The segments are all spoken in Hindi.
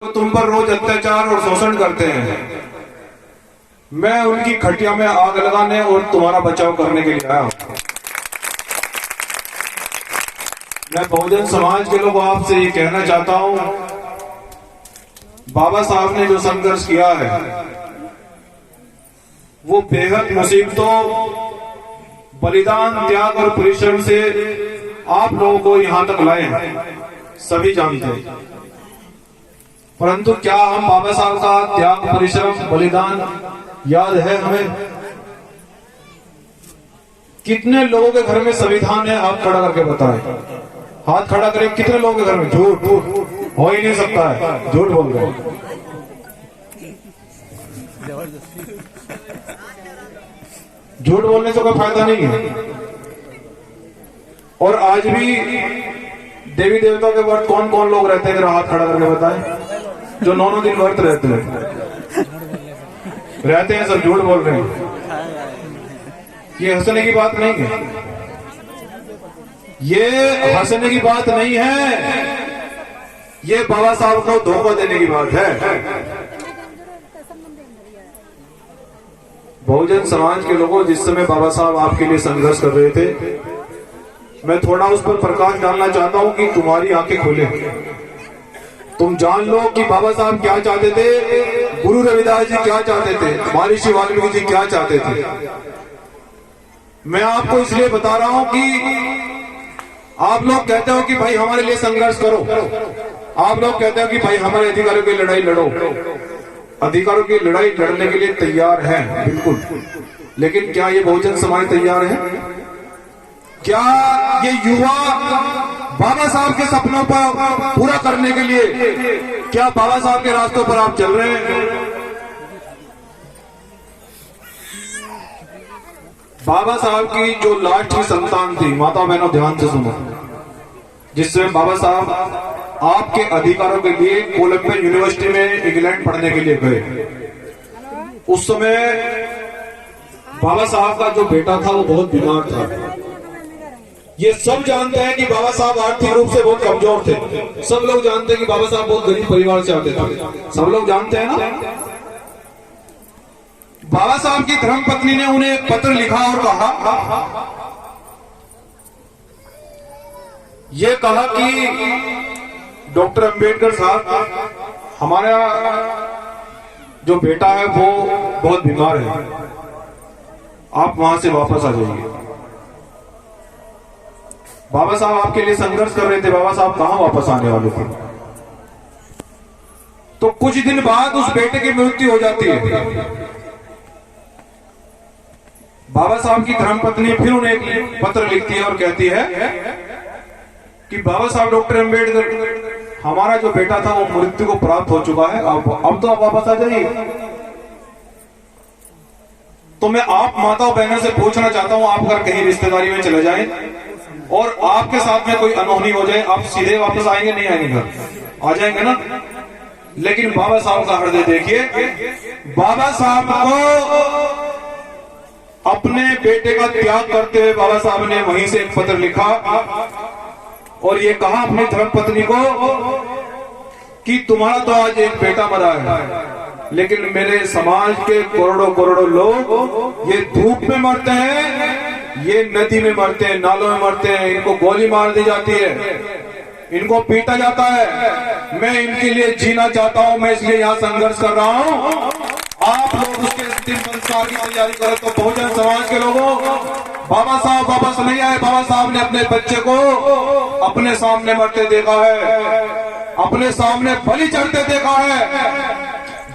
तुम पर रोज अत्याचार और शोषण करते हैं, मैं उनकी खटिया में आग लगाने और तुम्हारा बचाव करने के लिए आया हूं। मैं बहुजन समाज के लोगों आपसे ये कहना चाहता हूं, बाबा साहब ने जो संघर्ष किया है वो बेहद मुसीबतों, बलिदान, त्याग और परिश्रम से आप लोगों को यहां तक लाए हैं, सभी जानते हैं। परंतु क्या हम बाबा साहब का त्याग, परिश्रम, बलिदान याद है हमें? कितने लोगों के घर में संविधान है? हाथ खड़ा करके बताएं, हाथ खड़ा करें। कितने लोगों के घर में? झूठ हो ही नहीं सकता है, झूठ बोल रहे हैं। झूठ बोलने से कोई फायदा नहीं है। और आज भी देवी देवताओं के व्रत कौन कौन लोग रहते हैं? हाथ खड़ा करके बताएं। जो 9 दिन व्रत रहते हैं सब झूठ बोल रहे हैं। ये हंसने की बात नहीं है, ये हंसने की बात नहीं है, ये बाबा साहब को धोखा देने की बात है। बहुजन समाज के लोगों, जिस समय बाबा साहब आपके लिए संघर्ष कर रहे थे, मैं थोड़ा उस पर प्रकाश डालना चाहता हूं कि तुम्हारी आंखें खोले, तुम जान लो कि बाबा साहब क्या चाहते थे, गुरु रविदास जी क्या चाहते थे, महर्षि वाल्मीकि जी क्या चाहते थे। मैं आपको इसलिए बता रहा हूं कि आप लोग कहते हो कि भाई हमारे लिए संघर्ष करो, आप लोग कहते हो कि भाई हमारे अधिकारों की लड़ाई लड़ो। अधिकारों की लड़ाई लड़ने के लिए तैयार है, बिल्कुल, लेकिन क्या ये बहुजन समाज तैयार है? क्या ये युवा बाबा साहब के सपनों पर पूरा करने के लिए, क्या बाबा साहब के रास्तों पर आप चल रहे हैं? बाबा साहब की जो लास्ट की संतान थी, माता बहनों ध्यान से सुनो, जिसमें बाबा साहब आपके अधिकारों के लिए कोलंबिया यूनिवर्सिटी में इंग्लैंड पढ़ने के लिए गए, उस समय बाबा साहब का जो बेटा था वो बहुत बीमार था। ये सब जानते हैं कि बाबा साहब आर्थिक रूप से बहुत कमजोर थे, सब लोग जानते हैं कि बाबा साहब बहुत गरीब परिवार से आते थे, सब लोग जानते हैं ना। बाबा साहब की धर्मपत्नी ने उन्हें एक पत्र लिखा और कहा कि डॉक्टर अंबेडकर साहब, हमारा जो बेटा है वो बहुत बीमार है, आप वहां से वापस आ जाइए। बाबा साहब आपके लिए संघर्ष कर रहे थे, बाबा साहब कहां वापस आने वाले थे? तो कुछ दिन बाद उस बेटे की मृत्यु हो जाती है। बाबा साहब की धर्मपत्नी फिर उन्हें एक पत्र लिखती है और कहती है कि बाबा साहब, डॉक्टर अंबेडकर, हमारा जो बेटा था वो मृत्यु को प्राप्त हो चुका है, अब तो आप वापस आ जाइए। तो मैं आप माताओं बहनों से पूछना चाहता हूं, आप अगर कहीं रिश्तेदारी में चले जाएं और आपके साथ में कोई अनहोनी हो जाए, आप सीधे वापस आएंगे? नहीं आएंगे? घर आ जाएंगे ना। लेकिन बाबा साहब का हृदय देखिए, बाबा साहब को अपने बेटे का त्याग करते हुए बाबा साहब ने वहीं से एक पत्र लिखा और ये कहा अपनी धर्मपत्नी को कि तुम्हारा तो आज एक बेटा मरा है, लेकिन मेरे समाज के करोड़ों करोड़ों लोग ये धूप में मरते हैं, ये नदी में मरते हैं, नालों में मरते हैं, इनको गोली मार दी जाती है, इनको पीटा जाता है। मैं इनके लिए जीना चाहता हूं, मैं इसलिए यहाँ संघर्ष कर रहा हूं। आप लोग उसके अंतिम संस्कार की तैयारी करें। तो बहुजन समाज के लोगों, बाबा साहब वापस नहीं आए। बाबा साहब ने अपने बच्चे को अपने सामने मरते देखा है, अपने सामने बलि चढ़ते देखा है।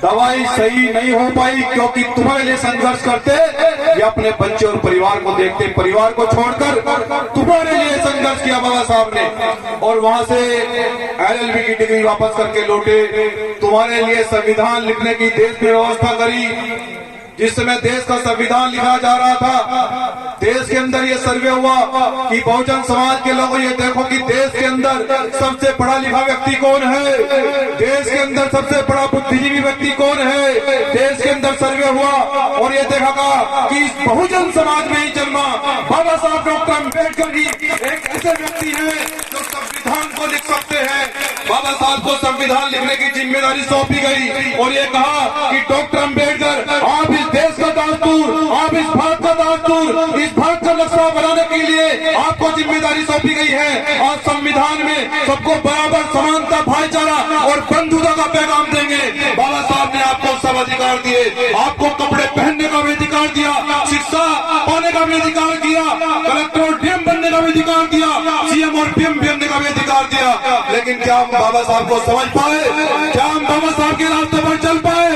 दवाई सही नहीं हो पाई क्योंकि तुम्हारे लिए संघर्ष करते या अपने बच्चे और परिवार को देखते, परिवार को छोड़कर तुम्हारे लिए संघर्ष किया बाबा साहब ने, और वहां से LLB की डिग्री वापस करके लौटे, तुम्हारे लिए संविधान लिखने की देश में व्यवस्था करी। जिस समय देश का संविधान लिखा जा रहा था, देश के अंदर ये सर्वे हुआ कि बहुजन समाज के लोगों, ये देखो कि देश के अंदर सबसे पढ़ा लिखा व्यक्ति कौन है, देश के अंदर सबसे बड़ा बुद्धिजीवी व्यक्ति कौन है। देश के अंदर सर्वे हुआ और ये देखा कि बहुजन समाज में ही जन्मा बाबा साहब डॉक्टर अम्बेडकर जी एक ऐसे व्यक्ति हैं जो संविधान को लिख सकते हैं। बाबा साहब को संविधान लिखने की जिम्मेदारी सौंपी गई और ये कहा कि डॉक्टर अंबेडकर, आप इस देश का दास्तूर, आप इस भारत का दास्तूर, इस भारत का नक्शा बनाने के लिए आपको जिम्मेदारी सौंपी गई है। और संविधान में सबको बराबर, समानता, भाईचारा और बंधुता का पैगाम देंगे। बाबा साहब ने आपको सब अधिकार दिए, आपको कपड़े पहनने का भी अधिकार दिया, शिक्षा पाने का भी अधिकार दिया, कलेक्टर और डीएम बनने का भी अधिकार दिया, सीएम और पीएम बनने का भी अधिकार दिया। लेकिन क्या हम बाबा साहब को समझ पाए? क्या हम बाबा साहब के रास्ते पर चल पाए?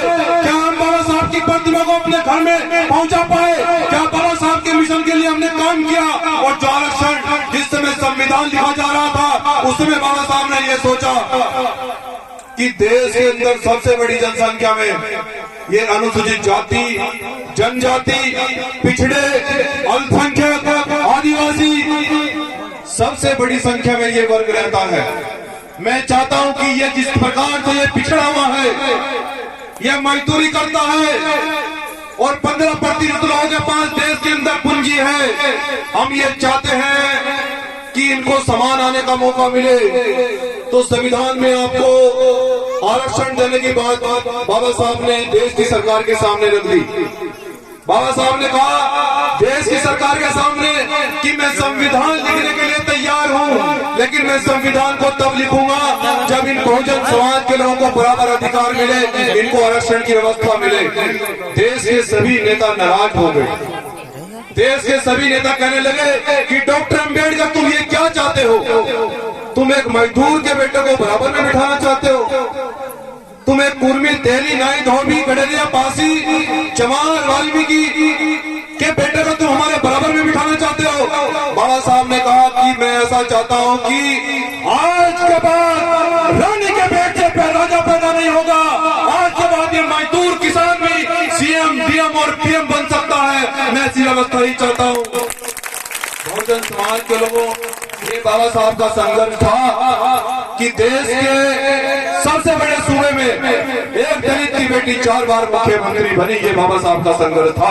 क्या हम बाबा साहब की प्रतिमा को अपने घर में पहुंचा पाए? क्या बाबा साहब के मिशन के लिए हमने काम किया? और जो आरक्षण जिस समय संविधान लिखा जा रहा था, उस समय बाबा साहब ने ये सोचा कि देश के अंदर सबसे बड़ी जनसंख्या में ये अनुसूचित जाति, जनजाति, पिछड़े, अल्पसंख्यक, आदिवासी, सबसे बड़ी संख्या में ये वर्ग रहता है। मैं चाहता हूं कि ये जिस प्रकार से ये पिछड़ा हुआ है, ये मजदूरी करता है और 15% लोगों के पास देश के अंदर पूंजी है, हम ये चाहते हैं कि इनको समान आने का मौका मिले। तो संविधान में आपको आरक्षण देने की बात बाबा साहब ने देश की सरकार के सामने रख दी। बाबा साहब ने कहा देश की सरकार के सामने कि मैं संविधान लिखने के लिए तैयार हूं, लेकिन मैं संविधान को तब लिखूंगा जब इन बहुजन समाज के लोगों को बराबर अधिकार मिले, इनको आरक्षण की व्यवस्था मिले। देश के सभी नेता नाराज हो गए। देश के सभी नेता कहने लगे कि डॉक्टर अंबेडकर, तुम ये क्या चाहते हो? तुम एक मजदूर के बेटे को बराबर में बिठाना चाहते हो? तुम एक कुर्मी, तेली, नाई, धोबी, गडरिया, पासी, चमार, वाल्मीकि के बेटे को तुम हमारे बराबर में बिठाना चाहते हो? बाबा साहब ने कहा कि मैं ऐसा चाहता हूं कि आज के बाद रानी के बेटे पे राजा पैदा नहीं होगा। आज के बाद ये मजदूर किसान भी सीएम, डीएम और पीएम बन सकता है। मैं ऐसी व्यवस्था ही चाहता हूं। बहुजन समाज के लोगों, ये बाबा साहब का संघर्ष था कि देश के सबसे बड़े सूबे में एक दलित की बेटी 4 बार मुख्यमंत्री बनी। ये बाबा साहब का संघर्ष था।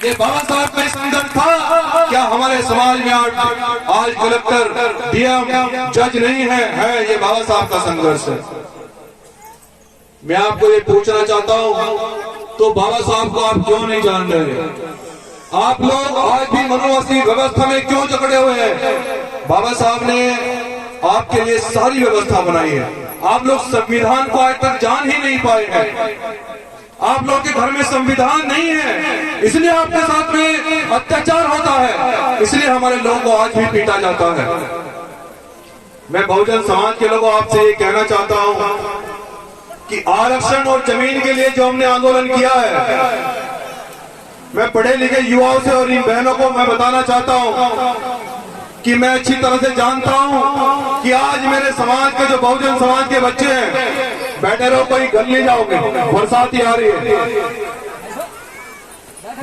ये बाबा साहब का संघर्ष था। क्या हमारे समाज में आज कलेक्टर, डीएम, जज नहीं है? ये बाबा साहब का संघर्ष है। मैं आपको ये पूछना चाहता हूं, तो बाबा साहब को आप क्यों नहीं जान रहे? आप लोग आज भी मनुवासी व्यवस्था में क्यों जकड़े हुए हैं? बाबा साहब ने आपके लिए सारी व्यवस्था बनाई है। आप लोग संविधान को आज तक जान ही नहीं पाए हैं। आप लोग के घर में संविधान नहीं है, इसलिए आपके साथ में अत्याचार होता है, इसलिए हमारे लोगों को आज भी पीटा जाता है। मैं बहुजन समाज के लोगों आपसे ये कहना चाहता हूं कि आरक्षण और जमीन के लिए जो हमने आंदोलन किया है, मैं पढ़े लिखे युवाओं से और इन बहनों को मैं बताना चाहता हूं कि मैं अच्छी तरह से जानता हूं कि आज मेरे समाज के जो बहुजन समाज के बच्चे हैं, बैठे रहो, कोई गल नहीं जाओगे, बरसात ही आ रही है।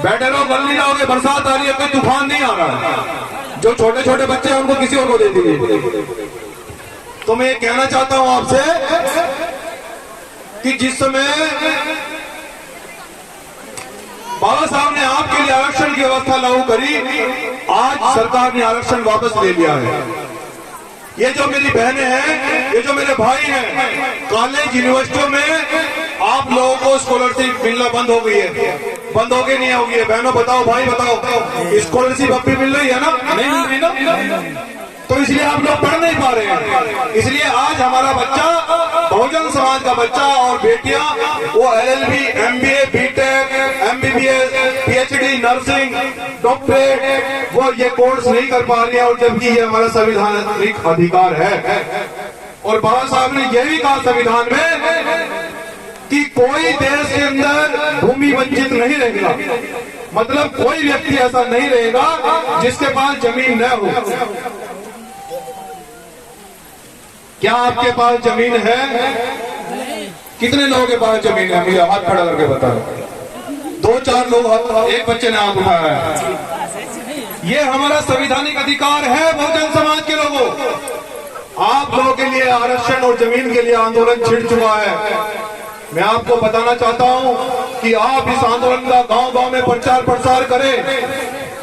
बैठे रहो, गल नहीं जाओगे, बरसात आ रही है, कोई तूफान नहीं आ रहा है। जो छोटे छोटे बच्चे हैं उनको किसी और को दे दीजिए। तो मैं ये कहना चाहता हूं आपसे कि जिस समय बाबा साहब ने आपके लिए आरक्षण की व्यवस्था लागू करी, आज सरकार ने आरक्षण वापस ले लिया है। ये जो मेरी बहनें हैं, ये जो मेरे भाई हैं, कॉलेज, यूनिवर्सिटियों में आप लोगों को स्कॉलरशिप मिलना बंद हो गई है। बंद हो गई, नहीं हो गई है? बहनों बताओ, भाई बताओ, स्कॉलरशिप अब भी मिल रही है ना? नहीं मिल रही ना? तो इसलिए आप लोग पढ़ नहीं पा रहे हैं। इसलिए आज हमारा बच्चा, बहुजन समाज का बच्चा और बेटियां, वो LLB, MBA, BTech, MBBS, PhD, nursing, doctorate, वो ये कोर्स नहीं कर पा रही है, और जबकि ये हमारा संवैधानिक अधिकार है। और बाबा साहब ने यह भी कहा संविधान में कि कोई देश के अंदर भूमि वंचित नहीं रहेगा। मतलब कोई व्यक्ति ऐसा नहीं रहेगा जिसके पास जमीन न हो। क्या आपके पास जमीन है? कितने लोगों के पास जमीन है? मुझे हाथ खड़ा करके बताओ। 2-4 लोग, एक बच्चे ने हाथ उठाया है। ये हमारा संवैधानिक अधिकार है बहुजन समाज के लोगों। आप लोगों के लिए आरक्षण और जमीन के लिए आंदोलन छिड़ चुका है। मैं आपको बताना चाहता हूं कि आप इस आंदोलन का गांव-गांव में प्रचार प्रसार करें।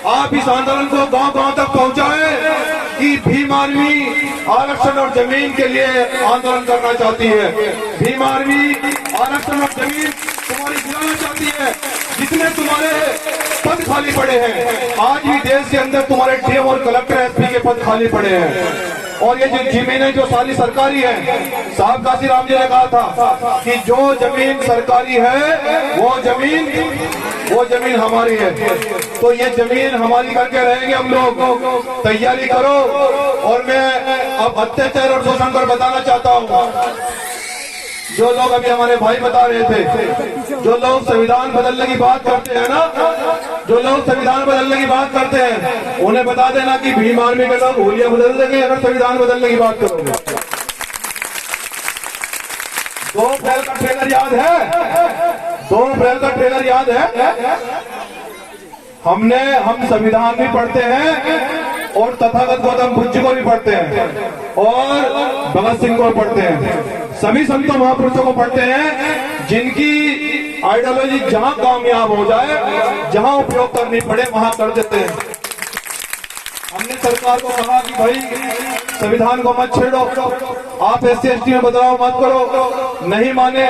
आप इस आंदोलन को गांव गांव तक पहुंचाएं कि भीम आर्मी आरक्षण और जमीन के लिए आंदोलन करना चाहती है। भीम आर्मी आरक्षण और जमीन तुम्हारी दिलाना चाहती है। जितने तुम्हारे पद खाली पड़े हैं, आज भी देश के अंदर तुम्हारे डीएम और कलेक्टर एसपी के पद खाली पड़े हैं। और ये जो जमीनें जो सारी सरकारी है, साहब काशीराम जी ने कहा था कि जो जमीन सरकारी है वो जमीन हमारी है। तो ये जमीन हमारी करके रहेंगे हम लोग। तैयारी करो। और मैं अब अत्याचार और शोषण पर बताना चाहता हूँ। जो लोग अभी हमारे भाई बता रहे थे, जो लोग संविधान बदलने की बात करते हैं ना, जो लोग संविधान बदलने की बात करते हैं, उन्हें बता देना कि भीम आर्मी के लोग होलिया बदल देंगे अगर संविधान बदलने की बात करोगे। 2 अप्रैल का ट्रेलर याद है? 2 अप्रैल का ट्रेलर याद है? हम संविधान भी पढ़ते हैं और तथागत गौतम बुद्ध को भी पढ़ते हैं और भगत सिंह को पढ़ते हैं। सभी संतों महापुरुषों को पढ़ते हैं जिनकी आइडियोलॉजी जहां कामयाब हो जाए, जहां उपयोग करनी पड़े, वहां कर देते हैं। हमने सरकार को कहा कि भाई संविधान को मत छेड़ो, आप SC/ST में बदलाव मत करो। नहीं माने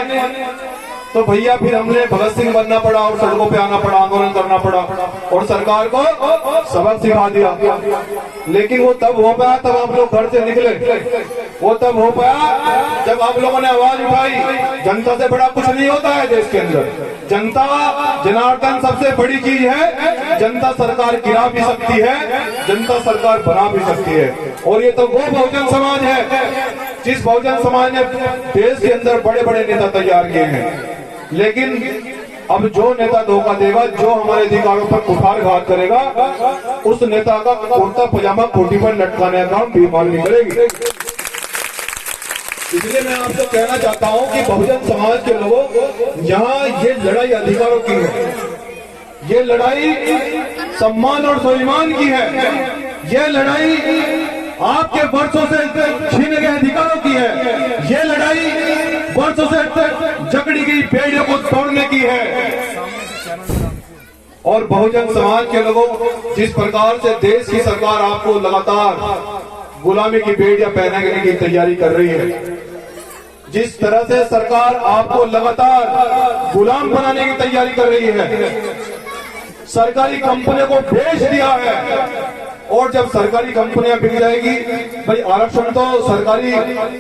तो भैया फिर हमने भगत सिंह बनना पड़ा और सड़कों पे आना पड़ा, आंदोलन करना पड़ा और सरकार को सबक सिखा दिया। लेकिन वो तब हो पाया तब आप लोग घर से निकले। वो तब हो पाया जब आप लोगों ने आवाज उठाई। जनता से बड़ा कुछ नहीं होता है देश के अंदर। जनता जनार्दन सबसे बड़ी चीज है। जनता सरकार गिरा भी सकती है, जनता सरकार बना भी सकती है। और ये तो वो बहुजन समाज है जिस बहुजन समाज ने देश के अंदर बड़े बड़े नेता तैयार किए हैं। लेकिन अब जो नेता धोखा देगा, जो हमारे अधिकारों पर कुठारघात करेगा, उस नेता का कुर्ता पजामा कोटी पर लटकाने का काम भीम आर्मी करेगी। इसलिए मैं आपसे कहना चाहता हूं कि बहुजन समाज के लोगों, यहाँ ये लड़ाई अधिकारों की है, ये लड़ाई सम्मान और स्वाभिमान की है, ये लड़ाई आपके वर्षों से छीने गए अधिकारों की है, ये लड़ाई वर्षों से जकड़ी गई पेड़ों को तोड़ने की है। और बहुजन समाज के लोगों, जिस प्रकार से देश की सरकार आपको लगातार गुलामी की बेड़ियां पहनाने की तैयारी कर रही है, जिस तरह से सरकार आपको लगातार गुलाम बनाने की तैयारी कर रही है, सरकारी कंपनियों को बेच दिया है। और जब सरकारी कंपनियां बिक जाएगी, भाई आरक्षण तो सरकारी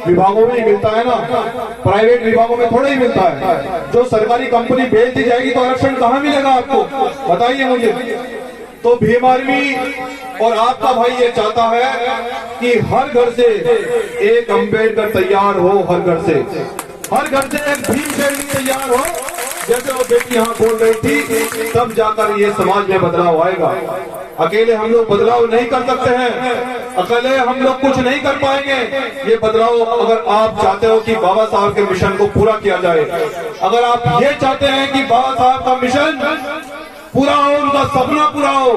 विभागों में ही मिलता है ना, प्राइवेट विभागों में थोड़ा ही मिलता है। जो सरकारी कंपनी बेच दी जाएगी तो आरक्षण कहाँ मिलेगा आपको, बताइए मुझे। तो भीम आर्मी और आपका भाई ये चाहता है कि हर घर से एक अम्बेडकर तैयार हो, हर घर से एक भीम शेरनी तैयार हो। जैसे वो बेटी यहाँ बोल रही थी, तब जाकर ये समाज में बदलाव आएगा। अकेले हम लोग बदलाव नहीं कर सकते हैं, अकेले हम लोग कुछ नहीं कर पाएंगे। ये बदलाव अगर आप चाहते हो कि बाबा साहब के मिशन को पूरा किया जाए, अगर आप ये चाहते हैं कि बाबा साहब का मिशन पूरा हो, उनका सपना पूरा हो,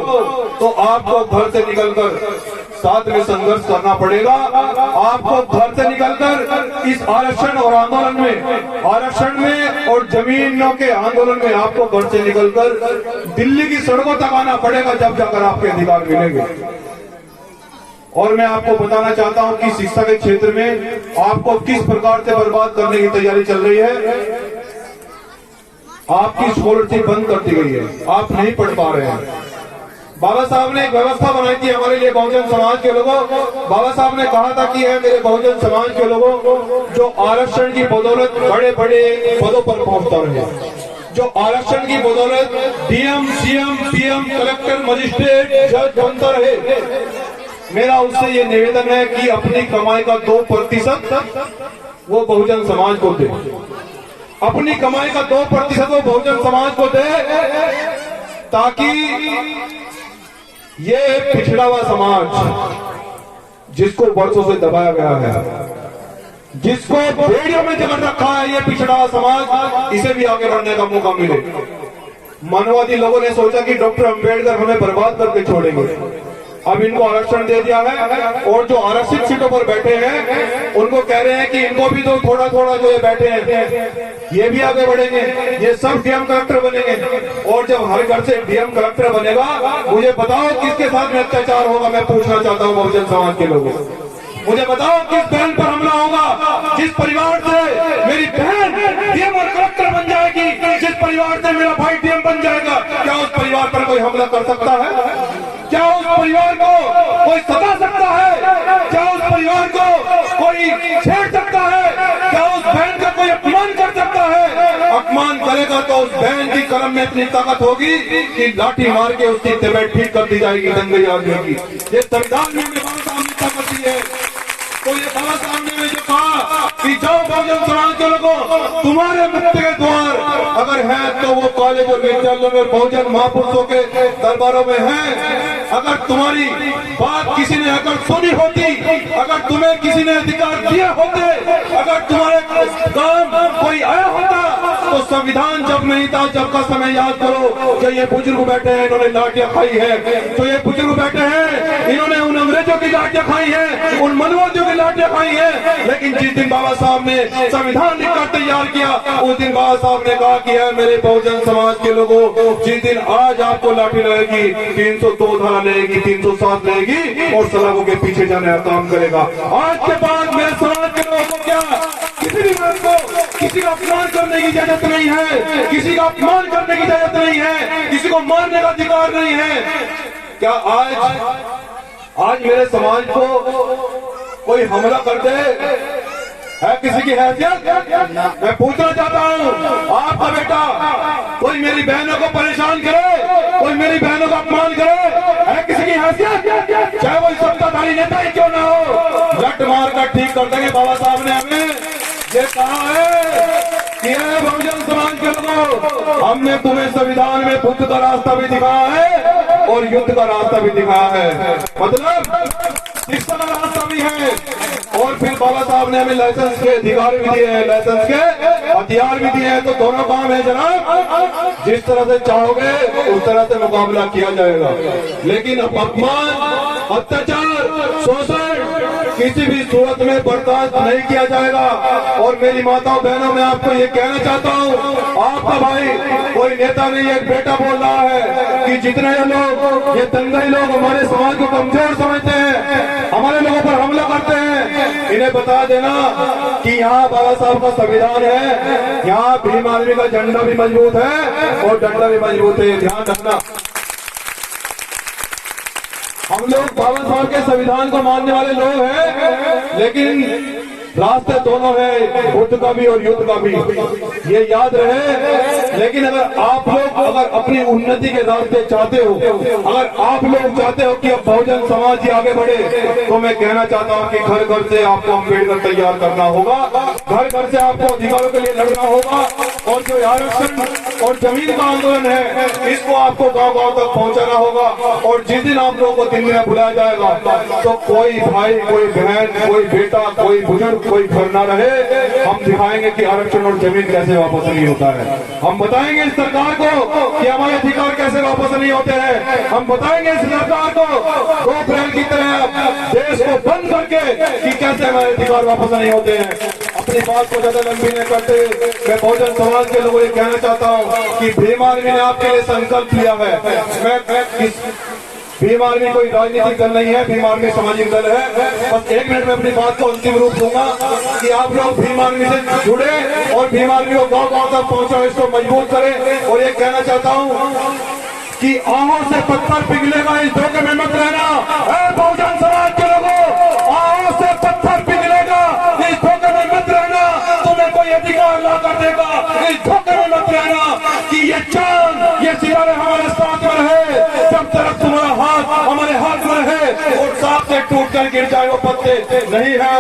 तो आपको घर से निकलकर साथ में संघर्ष करना पड़ेगा। आपको घर से निकलकर इस आरक्षण और आंदोलन में, आरक्षण में और जमीनों के आंदोलन में आपको घर से निकलकर दिल्ली की सड़कों तक आना पड़ेगा, जब जाकर आपके अधिकार मिलेंगे। और मैं आपको बताना चाहता हूं कि शिक्षा के क्षेत्र में आपको किस प्रकार से बर्बाद करने की तैयारी चल रही है। आपकी स्कॉलरशिप बंद कर दी गई है, आप नहीं पढ़ पा रहे हैं। बाबा साहब ने एक व्यवस्था बनाई थी हमारे लिए, बहुजन समाज के लोगों। बाबा साहब ने कहा था कि है मेरे बहुजन समाज के लोगों, जो आरक्षण की बदौलत बड़े बड़े पदों पर पहुंचता रहे, जो आरक्षण की बदौलत DM, CM, PM, collector, magistrate, जज बनता रहे। मेरा उससे ये निवेदन है कि अपनी कमाई का 2% वो बहुजन समाज को दे, अपनी कमाई का 2% वो बहुजन समाज को दे, ताकि ये पिछड़ा हुआ समाज जिसको वर्षों से दबाया गया है, जिसको बेड़ियों में जकड़ रखा है, ये पिछड़ा हुआ समाज, इसे भी आगे बढ़ने का मौका मिले। मानववादी लोगों ने सोचा कि डॉक्टर अंबेडकर हमें बर्बाद करके छोड़ेंगे। अब इनको आरक्षण दे दिया है और जो आरक्षित सीटों पर बैठे हैं उनको कह रहे हैं कि इनको भी तो थोड़ा थोड़ा जो ये बैठे हैं ये भी आगे बढ़ेंगे, ये सब डीएम कलेक्टर बनेंगे। और जब हर घर से डीएम कलेक्टर बनेगा, मुझे बताओ किसके साथ में अत्याचार होगा? मैं पूछना चाहता हूँ बहुजन समाज के लोगों से, मुझे बताओ किस बहन पर हमला होगा? जिस परिवार से मेरी बहन डीएम और कलेक्टर बन जाएगी, जिस परिवार से मेरा भाई डीएम बन जाएगा, क्या उस परिवार पर कोई हमला कर सकता है? क्या उस परिवार को कोई सता सकता है? क्या उस परिवार को कोई छेड़ सकता है? क्या उस बहन का कोई अपमान कर सकता है? अपमान करेगा तो उस बहन की कलम में इतनी ताकत होगी कि लाठी मार के उसकी तबीयत ठीक कर दी जाएगी दंगई आदमी की। ये संविधान में ताकत दी है। तो ये बाबा साहब ने जो कहा कि जाओ बहुजन समाज के लोगों, तुम्हारे मुक्ति के द्वार अगर है तो वो कॉलेज और विद्यालयों में बहुजन महापुरुषों के दरबारों में है। अगर तुम्हारी बात किसी ने अगर सुनी होती, अगर तुम्हें किसी ने अधिकार दिए होते, अगर तुम्हारे काम कोई आया होता, तो संविधान जब नहीं था, जब का समय याद करो। जो ये बुजुर्ग बैठे हैं इन्होंने लाठियां खाई है, तो ये बुजुर्ग बैठे हैं इन्होंने उन अंग्रेजों की लाठियां खाई है, उन मनवादियों की लाठियां खाई है। लेकिन जिस दिन बाबा साहब ने संविधान लिखकर तैयार किया, उस दिन बाबा साहब ने कहा कि है मेरे बहुजन समाज के लोगों, जिस दिन आज आपको लाठी लगेगी, 302 धारा लगेगी, 307 लगेगी और सलाखों के पीछे जाने का काम करेगा। आज के बाद मेरे समाज के लोगों को क्या किसी भी बात को किसी का अपमान करने की इजाजत नहीं है, किसी का अपमान करने की इजाजत नहीं है, किसी को मारने का अधिकार नहीं है। क्या आज मेरे समाज को कोई हमला कर दे है किसी की हैसियत? मैं पूछना चाहता हूँ, आपका बेटा कोई मेरी बहनों को परेशान करे, कोई मेरी बहनों का अपमान करे, है किसी की हैसियत? चाहे वो सत्ताधारी नेता ही क्यों ना हो, लट मार कर ठीक कर देंगे। बाबा साहब ने हमें ये कहा है कि बहुजन समाज के लोगों, हमने तुम्हें संविधान में बुद्ध का रास्ता भी दिखाया है और युद्ध का रास्ता भी दिखाया है, मतलब शिक्षा का रास्ता भी है। और फिर बाबा साहब ने हमें लाइसेंस के अधिकार भी दिए हैं, लाइसेंस के हथियार भी दिए हैं। तो दोनों काम है जनाब, जिस तरह से चाहोगे उस तरह से मुकाबला किया जाएगा। लेकिन अपमान, अत्याचार, शोषण किसी भी सूरत में बर्दाश्त नहीं किया जाएगा। और मेरी माताओं बहनों, मैं आपको ये कहना चाहता हूँ, आपका भाई कोई नेता नहीं, एक बेटा बोल रहा है कि जितने लोग ये दंगई लोग हमारे समाज को कमजोर समझते हैं, हमारे लोगों पर हमला करते हैं, इन्हें बता देना कि यहाँ बाबा साहब का संविधान है, यहाँ भीम आर्मी का झंडा भी मजबूत है और डंडा भी मजबूत है। ध्यान रखना, हम लोग बाबा साहब के संविधान को मानने वाले लोग हैं, लेकिन रास्ते दोनों है, बुद्ध का भी और युद्ध का भी, ये याद रहे। लेकिन अगर आप लोग अगर अपनी उन्नति के रास्ते चाहते हो, अगर आप लोग चाहते हो कि अब बहुजन समाज ही आगे बढ़े, तो मैं कहना चाहता हूँ कि घर घर से आपको अम्बेडकर तैयार करना होगा, घर घर से आपको अधिकारों के लिए लड़ना होगा। और जो आरक्षण और जमीन का आंदोलन है, इसको आपको गांव गांव तक पहुंचाना होगा। और जिस दिन आप लोगों को दिल्ली में बुलाया जाएगा, तो कोई भाई, कोई बहन, कोई बेटा, कोई बुजुर्ग, कोई घर ना रहे। हम दिखाएंगे कि आरक्षण और जमीन कैसे वापस नहीं होता है। हम बताएंगे इस सरकार को कि हमारे अधिकार कैसे वापस नहीं होते हैं। हम बताएंगे इस सरकार को 2 अप्रैल की तरह देश को बंद करके कि कैसे हमारे अधिकार वापस नहीं होते हैं। अपनी बात को ज्यादा लंबी नहीं करते, मैं बहुजन समाज के लोगों को कहना चाहता हूँ कि भीम आर्मी ने आपके लिए संकल्प लिया है। भीम आर्मी कोई राजनीतिक दल नहीं है, भीम आर्मी सामाजिक दल है। बस 1 मिनट में अपनी बात को अंतिम रूप दूंगा कि आप लोग भीम आर्मी से जुड़े और भीम आर्मी को गांव गांव तक पहुंचाओ, इसको मजबूत करें। और ये कहना चाहता हूं कि आहों से पत्थर पिघलेगा, इस धोखे में मत रहना। बहुजन समाज के लोगों, आहों से पत्थर पिघलेगा, इस धोखे में मत रहना। तुम्हें कोई अधिकार ला कर देगा, इस धोखे में मत रहना कि ये चांद, ये सितारे हमारे साथ में रहे, जब तक तुम्हारा हाथ हमारे हाथ में है और साथ से टूट कर गिर जाए वो पत्ते नहीं है।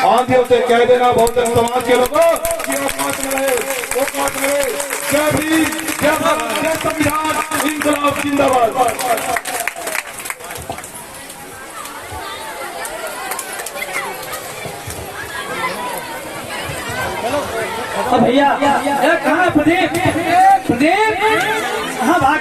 आंधियों से कह देना बहुजन समाज के लोगों कि वो पास में रहे, वो पास में रहे। जय भीम, जय भारत, जय संविधान, इंकलाब जिंदाबाद। भैया कहाँ प्रदीप, प्रदीप कहाँ भाग